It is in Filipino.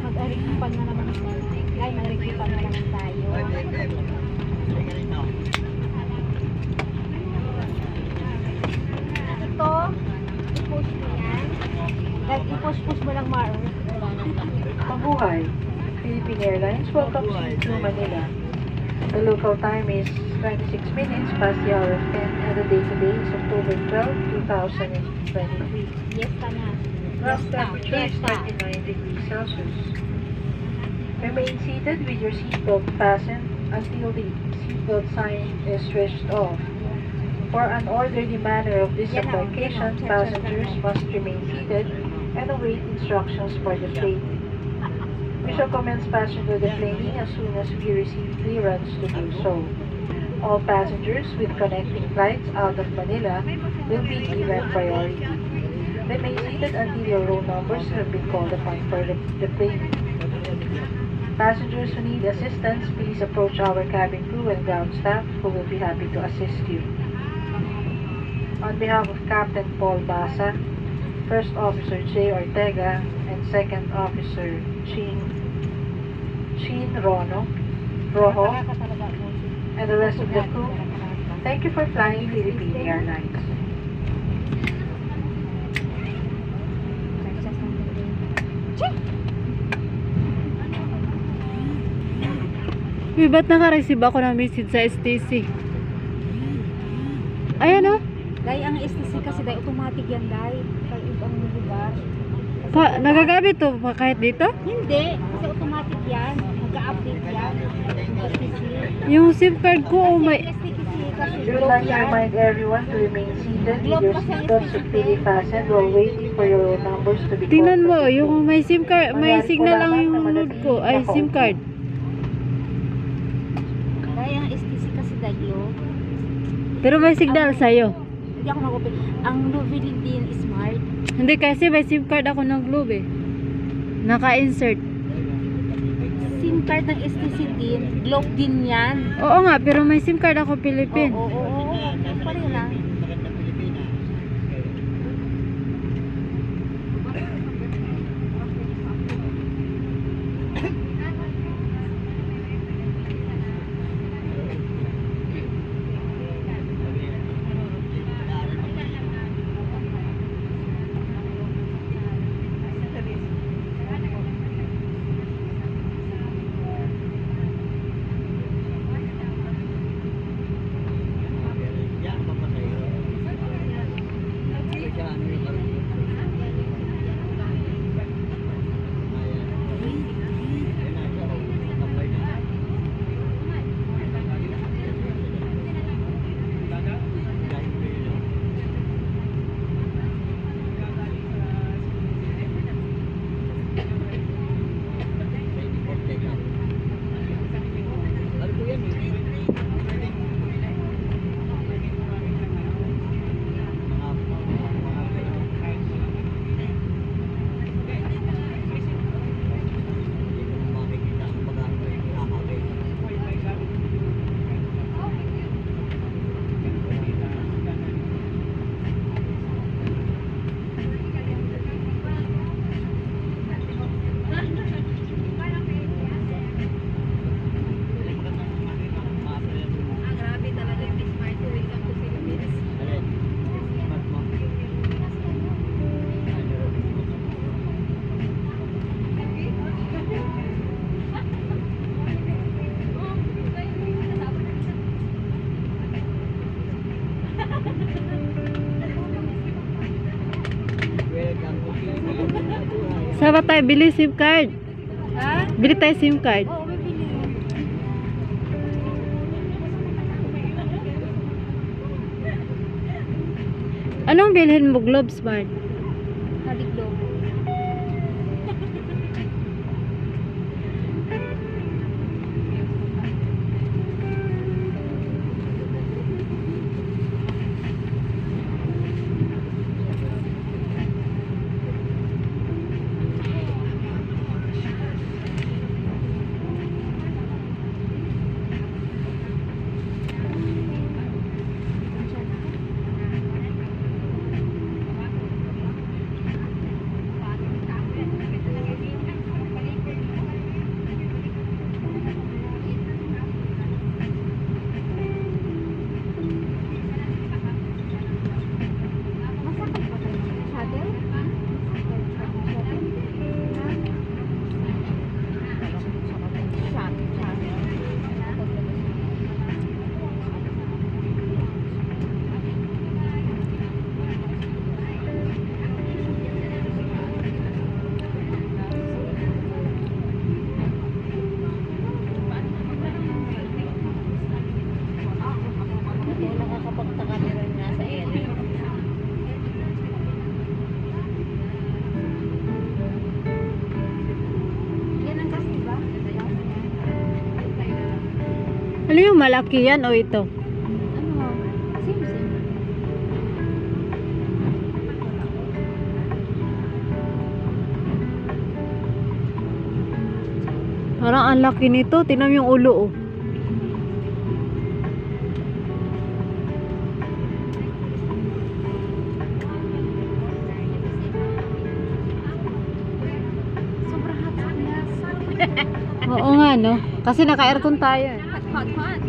Mag-aripan na naman tayo. Ay, mag-aripan na naman tayo. Ito, i-push mo yan. I-push mo lang, Mar. Mabuhay! Philippine Airlines welcomes you to Manila. The local time is 26 minutes past the hour of 10 and the date today is October 12, 2023. Yes, ka na. Gross Yes, temperature is 39 degrees Celsius. Remain seated with your seatbelt fastened until the seatbelt sign is switched off. For an orderly manner of disembarkation, passengers must remain seated and await instructions for the plane. We shall commence passenger deplaning as soon as we receive clearance to do so. All passengers with connecting flights out of Manila will be given priority. Remain seated until your roll numbers have been called upon for deplaning. Passengers who need assistance, please approach our cabin crew and ground staff who will be happy to assist you. On behalf of Captain Paul Basa, First Officer J. Ortega, and Second Officer Chin Rojo, and the rest of the crew, thank you for flying Philippine Airlines. Uy, ba't naka-receive ako ng message sa STC? Ayan o. Dahil ang STC kasi dahil automatic yan dahil sa ibang lugar. Nagagamit to kahit dito? Hindi, kasi automatic yan. Mag-update yan. STC. Yung SIM card ko, may... STC kasi We would like to remind everyone to remain seated with your seatbelts securely fastened while waiting for your roll numbers to be called. Tingnan mo, yung may SIM card, may signal lang yung load ko, ay SIM card. Dahil ang STC kasi dahil Pero may signal sa'yo. hindi ako nag-open. Ang Novelin din Smart. Hindi kasi may SIM card ako ng Globe eh. Naka-insert. SIM card ng STC din. Globe din yan. Oo nga, pero may SIM card ako Philippine. Oo. Pareho lang. Saan ba tayo bili SIM card? Ha? Bili tayo SIM card. Oo, bibili. Anong bilhin mo, Globe Smart? Haliglo. Ano yung malaki yan o ito? Ano? Same, same. Parang ang laki nito. Tingnan mo yung ulo oh. Sobrang hot sa Pinas. Oo nga no. Kasi naka-aircon tayo eh. Hot, hot, hot.